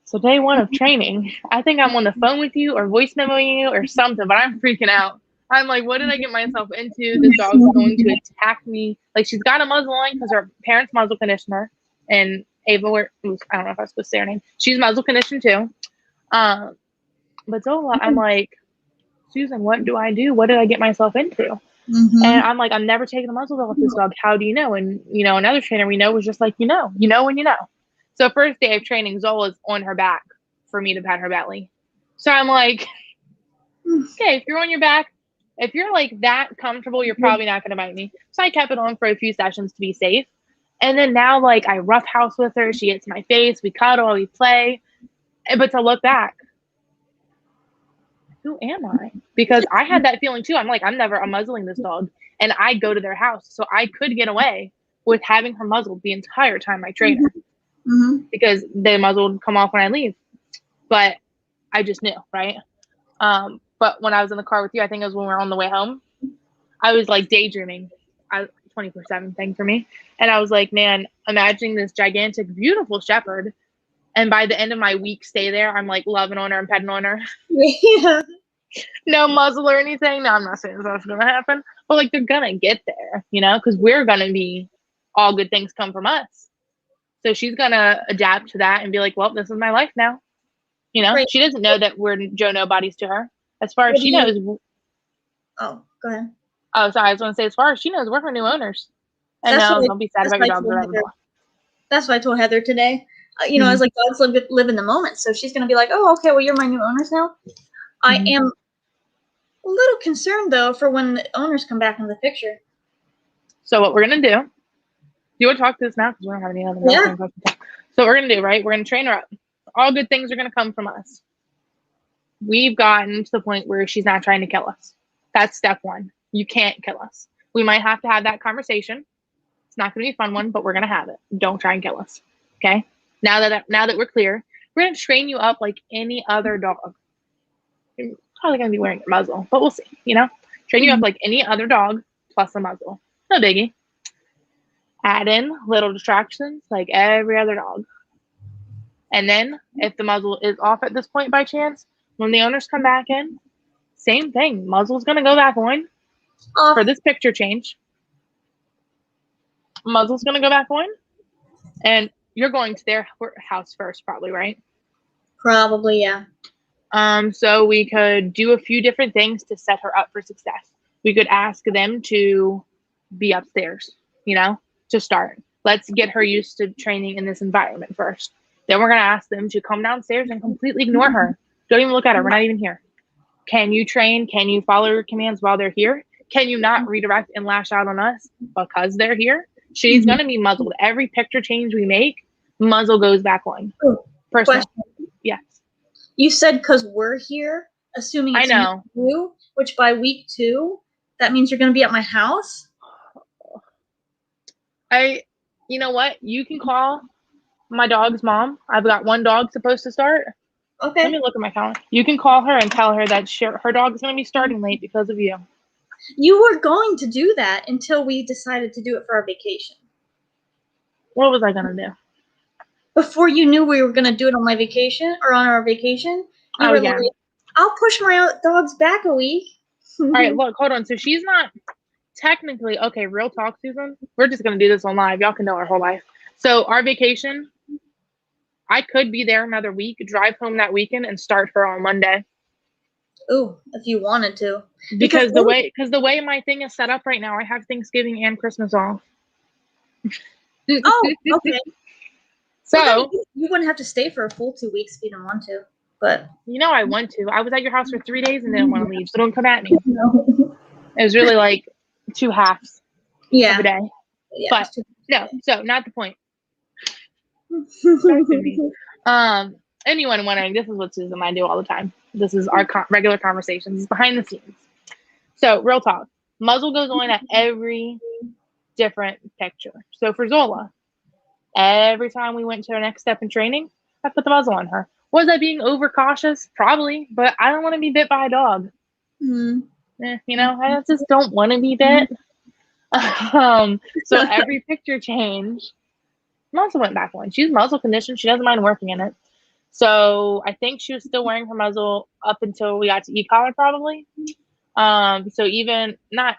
So day one of training, I think I'm on the phone with you or voice memoing you or something, but I'm freaking out. I'm like, what did I get myself into? This dog's going to attack me. She's got a muzzle on because her parents muzzle conditioned her. And Ava, I don't know if I was supposed to say her name. She's muzzle conditioned too. But Zola, I'm like, Susan, what do I do? What did I get myself into? Mm-hmm. And I'm like, I'm never taking the muzzle off this dog. How do you know? And, another trainer we know was just like, when you know. So first day of training, Zola's on her back for me to pat her belly. So I'm like, okay, if you're on your back, if you're that comfortable, you're probably not going to bite me. So I kept it on for a few sessions to be safe. And then now, I roughhouse with her. She hits my face. We cuddle, we play. But to look back, who am I? Because I had that feeling too. I'm like, I'm muzzling this dog. And I go to their house. So I could get away with having her muzzled the entire time I train her. Mm-hmm. Because the muzzle would come off when I leave. But I just knew, right? But when I was in the car with you, I think it was when we were on the way home, I was daydreaming. 24/7 thing for me. And I was like, man, imagining this gigantic, beautiful shepherd. And by the end of my week stay there, I'm loving on her and petting on her. Yeah. No muzzle or anything. No, I'm not saying that's going to happen. But they're going to get there, because we're going to be all good things come from us. So she's going to adapt to that and be like, well, this is my life now. Right. She doesn't know that we're Joe Nobodies to her. As far as she knows. Oh, go ahead. Oh, sorry. I was going to say, as far as she knows, we're her new owners. And don't be sad about your dog. That's what I told Heather today. I was like, dogs live in the moment. So she's going to be like, oh, okay, well, you're my new owners now. I am a little concerned, though, for when the owners come back in the picture. So what we're going to do, you want to talk to this now? Because we don't have any other. Yeah. So what we're going to do, right? We're going to train her up. All good things are going to come from us. We've gotten to the point where she's not trying to kill us. That's step one. You can't kill us. We might have to have that conversation. It's not going to be a fun one, but we're going to have it. Don't try and kill us. Okay? Now that we're clear, we're going to train you up like any other dog. You're probably going to be wearing a muzzle, but we'll see. Train you up like any other dog plus a muzzle. No biggie. Add in little distractions like every other dog. And then if the muzzle is off at this point by chance, when the owners come back in, same thing. Muzzle's going to go back on for this picture change. Muzzle's going to go back on. And you're going to their house first, probably, right? Probably, yeah. So we could do a few different things to set her up for success. We could ask them to be upstairs, to start. Let's get her used to training in this environment first. Then we're going to ask them to come downstairs and completely ignore her. Don't even look at her. We're not even here. Can you train? Can you follow her commands while they're here? Can you not redirect and lash out on us because they're here? She's going to be muzzled. Every picture change we make, muzzle goes back on. Personally. Yes. You said because we're here, assuming it's you, which by week 2, that means you're going to be at my house? You know what? You can call my dog's mom. I've got one dog supposed to start. Let Okay. me look at my calendar. You can call her and tell her that her dog is going to be starting late because of you. You were going to do that until we decided to do it for our vacation. What was I going to do? Before you knew we were going to do it on my vacation or on our vacation, you were like, I'll push my dogs back a week. All right, look, hold on. So she's not technically, okay, real talk, Susan. We're just going to do this on live. Y'all can know our whole life. So our vacation, I could be there another week, drive home that weekend, and start her on Monday. Ooh, if you wanted to. Because the way my thing is set up right now, I have Thanksgiving and Christmas off. Oh, okay. So well, you wouldn't have to stay for a full 2 weeks if you didn't want to. But you know I want to. I was at your house for 3 days and didn't want to leave, so don't come at me. No. It was really like 2 halves of a day. Yeah, but no, so not the point. Back to me. Anyone wondering, this is what Susan and I do all the time. This is our regular conversations. It's behind the scenes. So real talk. Muzzle goes on at every different picture. So for Zola, every time we went to our next step in training, I put the muzzle on her. Was I being overcautious? Probably, but I don't want to be bit by a dog. You know, I just don't want to be bit. So every picture change, muzzle went back on. She's muzzle conditioned. She doesn't mind working in it. So I think she was still wearing her muzzle up until we got to e-collar probably. So even not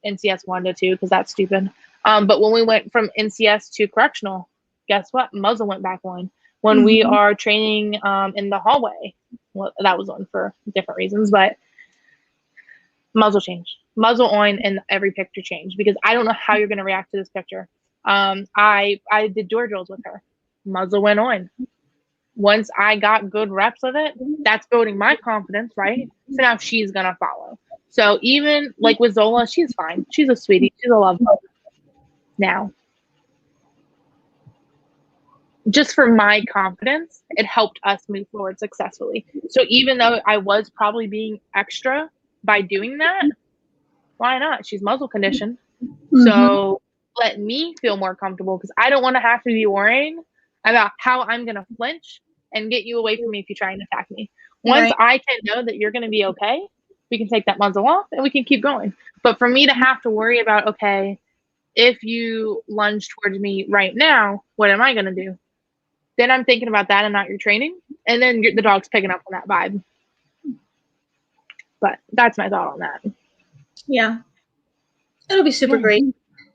NCS 1 to 2 because that's stupid. But when we went from NCS to correctional, guess what? Muzzle went back on. When we are training in the hallway, well, that was on for different reasons, but muzzle changed. Muzzle on and every picture changed because I don't know how you're going to react to this picture. I did door drills with her. Muzzle went on. Once I got good reps of it, that's building my confidence, right? So now she's going to follow. So even like with Zola, she's fine. She's a sweetie. She's a love bug. Now, just for my confidence, it helped us move forward successfully. So even though I was probably being extra by doing that, why not? She's muzzle conditioned. So let me feel more comfortable because I don't want to have to be worrying about how I'm going to flinch and get you away from me if you try and attack me. Once I can know that you're going to be okay, we can take that muzzle off and we can keep going. But for me to have to worry about, okay, if you lunge towards me right now, what am I going to do? Then I'm thinking about that and not your training. And then the dog's picking up on that vibe. But that's my thought on that. Yeah. It'll be super great.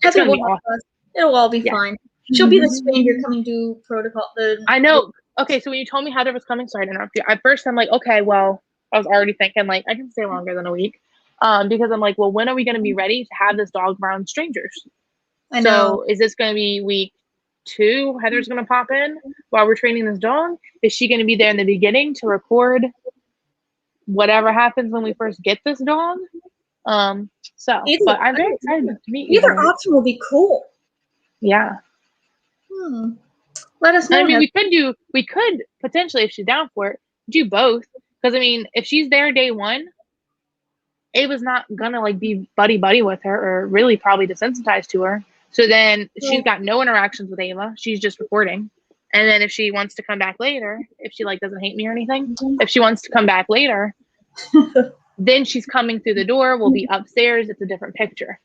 It's gonna be awesome. It'll all be fine. She'll be the stranger coming to protocol. I know. Okay, so when you told me Heather was coming, sorry to interrupt you. At first, I'm like, okay, well, I was already thinking like I can stay longer than a week, because I'm like, well, when are we going to be ready to have this dog around strangers? I know. So is this going to be week 2? Heather's going to pop in while we're training this dog. Is she going to be there in the beginning to record whatever happens when we first get this dog? But I'm very excited to meet you. Either option will be cool. Yeah. Let us know. I mean, we could potentially, if she's down for it, do both. Because I mean, if she's there day 1, Ava's not gonna like be buddy with her, or really probably desensitized to her. So then she's got no interactions with Ava. She's just recording. And then if she wants to come back later, if she like doesn't hate me or anything, if she wants to come back later, then she's coming through the door. We'll be upstairs. It's a different picture,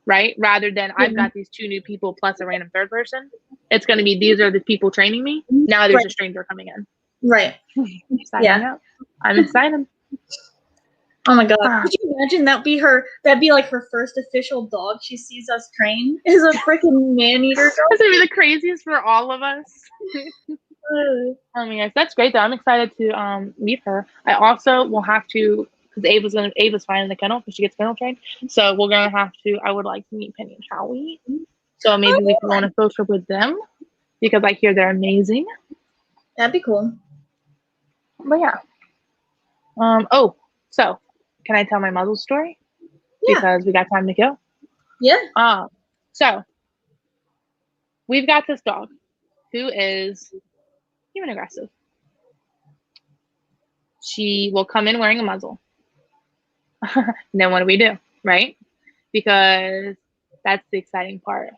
right? Rather than I've got these 2 new people plus a random third person. It's going to be these are the people training me. Now there's a stranger coming in. Right. Yeah. I'm excited. Oh my god! Could you imagine that'd be like her first official dog she sees us train is a freaking man-eater dog. That's gonna be the craziest for all of us. I mean, that's great though. I'm excited to meet her. I also will have to, because Ava's fine in the kennel because she gets kennel trained. So we're gonna have to. I would like to meet Penny and Howie. So maybe we can go on a field trip with them because I hear they're amazing. That'd be cool. But yeah. So can I tell my muzzle story? Yeah. Because we got time to kill. Yeah. So we've got this dog who is even aggressive. She will come in wearing a muzzle. Then what do we do, right? Because that's the exciting part.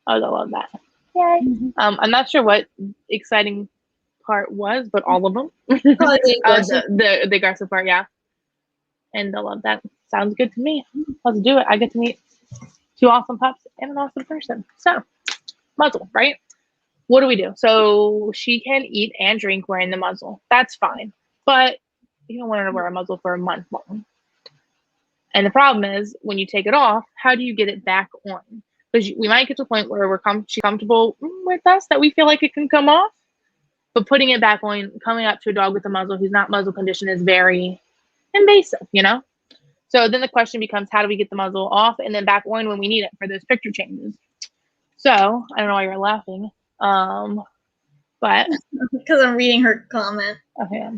Oh, I love that. Yay. I'm not sure what exciting part was, but all of them. Probably the aggressive. The aggressive part, yeah. And I love that. Sounds good to me. Let's do it. I get to meet 2 awesome pups and an awesome person. So, muzzle, right? What do we do? So she can eat and drink wearing the muzzle. That's fine. But you don't want her to wear a muzzle for a month long. And the problem is when you take it off, how do you get it back on? Because we might get to a point where she's comfortable with us, that we feel like it can come off. But putting it back on, coming up to a dog with a muzzle who's not muzzle conditioned is very invasive, you know? So then the question becomes, how do we get the muzzle off and then back on when we need it for those picture changes? So I don't know why you're laughing, but because I'm reading her comment. Okay.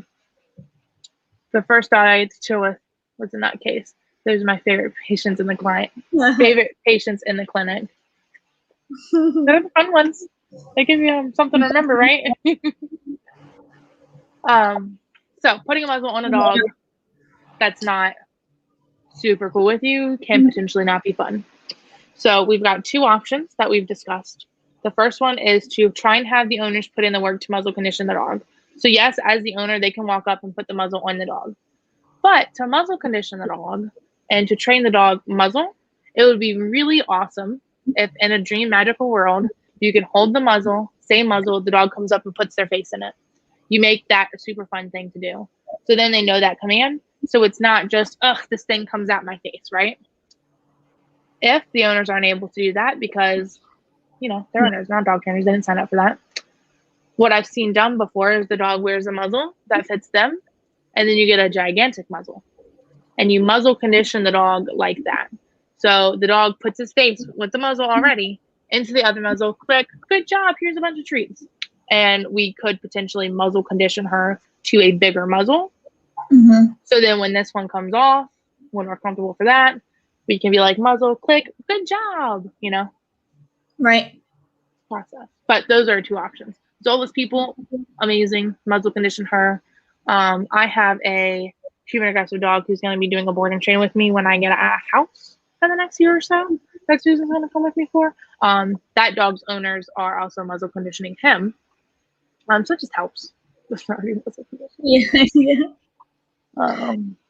The first dog I had to chill with was in that case. Those are my favorite patients in the clinic. Favorite patients in the clinic. They're the fun ones. They give you something to remember, right? So putting a muzzle on a dog that's not super cool with you can potentially not be fun. So we've got 2 options that we've discussed. The first one is to try and have the owners put in the work to muzzle condition the dog. So yes, as the owner, they can walk up and put the muzzle on the dog. But to muzzle condition the dog and to train the dog muzzle, it would be really awesome if in a dream magical world, you can hold the muzzle, say muzzle, the dog comes up and puts their face in it. You make that a super fun thing to do. So then they know that command. So it's not just, ugh, this thing comes out my face, right? If the owners aren't able to do that because, you know, they're owners, not dog trainers, they didn't sign up for that. What I've seen done before is the dog wears a muzzle that fits them, and then you get a gigantic muzzle. And you muzzle condition the dog like that. So the dog puts his face with the muzzle already into the other muzzle, click, good job, here's a bunch of treats. And we could potentially muzzle condition her to a bigger muzzle. Mm-hmm. So then when this one comes off, when we're comfortable for that, we can be like, muzzle, click, good job, you know? Right. Process. But those are 2 options. Zola's people, amazing, muzzle condition her. I have a human aggressive dog who's going to be doing a board and train with me when I get a house for the next year or so. That Susan's going to come with me for. That dog's owners are also muzzle conditioning him. So it just helps. Yeah.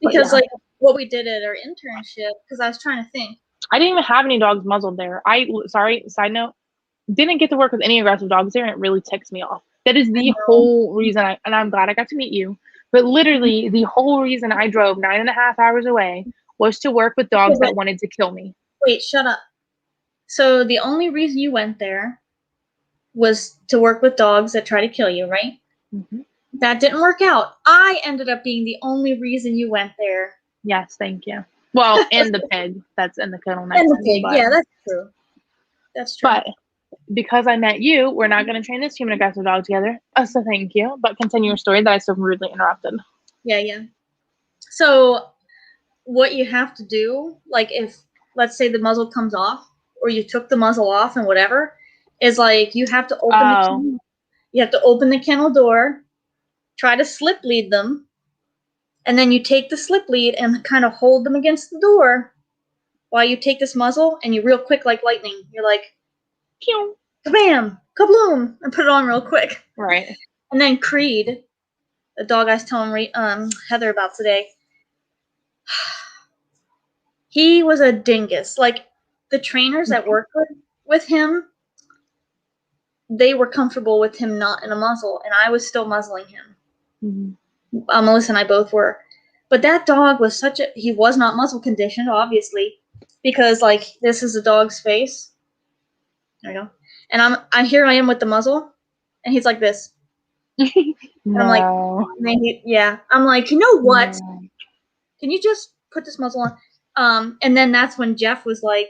Because yeah. like what we did at our internship, because I was trying to think. I didn't even have any dogs muzzled there. Side note, didn't get to work with any aggressive dogs there, and it really ticks me off. That is the whole reason and I'm glad I got to meet you. But literally, the whole reason I drove 9.5 hours away was to work with dogs that wanted to kill me. Wait, shut up. So the only reason you went there was to work with dogs that try to kill you, right? Mm-hmm. That didn't work out. I ended up being the only reason you went there. Yes, thank you. Well, and the pig that's in the kennel next to me. And the pig, yeah, that's true. That's true. But because I met you, we're not going to train this human aggressive dog together. So thank you. But continue your story that I so rudely interrupted. Yeah. So what you have to do, like if, let's say the muzzle comes off or you took the muzzle off and whatever, is like you have to open the kennel. You have to open the kennel door, try to slip lead them, and then you take the slip lead and kind of hold them against the door while you take this muzzle and you real quick like lightning. You're like, pew, kabam, kabloom, and put it on real quick. Right. And then Creed, the dog I was telling Heather about today, he was a dingus. Like the trainers that worked with him, they were comfortable with him not in a muzzle, and I was still muzzling him. Mm-hmm. Melissa and I both were. But that dog was he was not muzzle conditioned, obviously, because like this is a dog's face. There you go. And here I am with the muzzle, and he's like this. No. And I'm like, yeah. I'm like, you know what? No. Can you just put this muzzle on? And then that's when Jeff was like,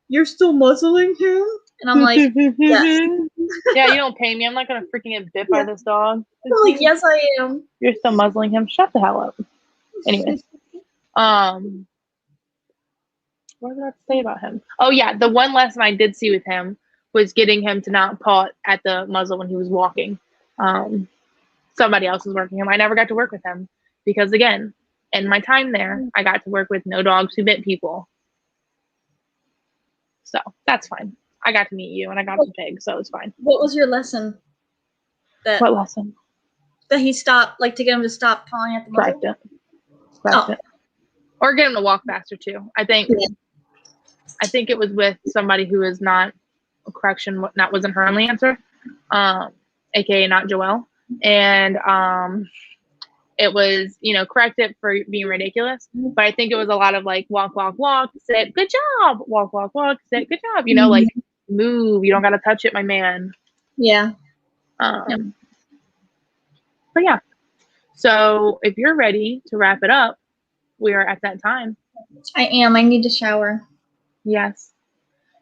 you're still muzzling him? And I'm like, yes. Yeah, you don't pay me. I'm not going to freaking get bit by this dog. I'm like, yes, I am. You're still muzzling him? Shut the hell up. Anyways. What did I say about him? Oh, yeah. The one lesson I did see with him was getting him to not paw at the muzzle when he was walking. Somebody else was working him. I never got to work with him because, again, in my time there, I got to work with no dogs who bit people. So that's fine. I got to meet you and I got some pigs, so it's fine. What was your lesson? What lesson? That he stopped, like to get him to stop pawing at the muzzle? Correct it. Or get him to walk faster too. I think it was with somebody who is not, correction, that wasn't her only answer, aka not Joelle. And it was, correct it for being ridiculous. But I think it was a lot of like walk, walk, walk, sit, good job, walk, walk, walk, sit, good job. Like move. You don't gotta touch it, my man. Yeah. But yeah. So if you're ready to wrap it up, we are at that time. I am. I need to shower. Yes.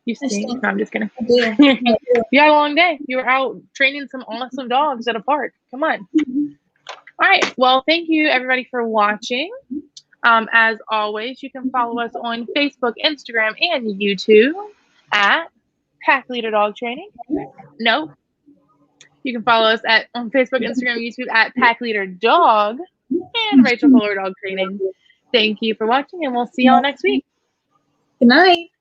You stink. No, I'm just kidding. I do. You had a long day. You were out training some awesome dogs at a park. Come on. All right. Well, thank you everybody for watching. As always, you can follow us on Facebook, Instagram, and YouTube at Pack Leader Dog Training. No. You can follow us on Facebook, Instagram, YouTube at Pack Leader Dog and Rachel Kohler Dog Training. Thank you for watching, and we'll see y'all next week. Good night.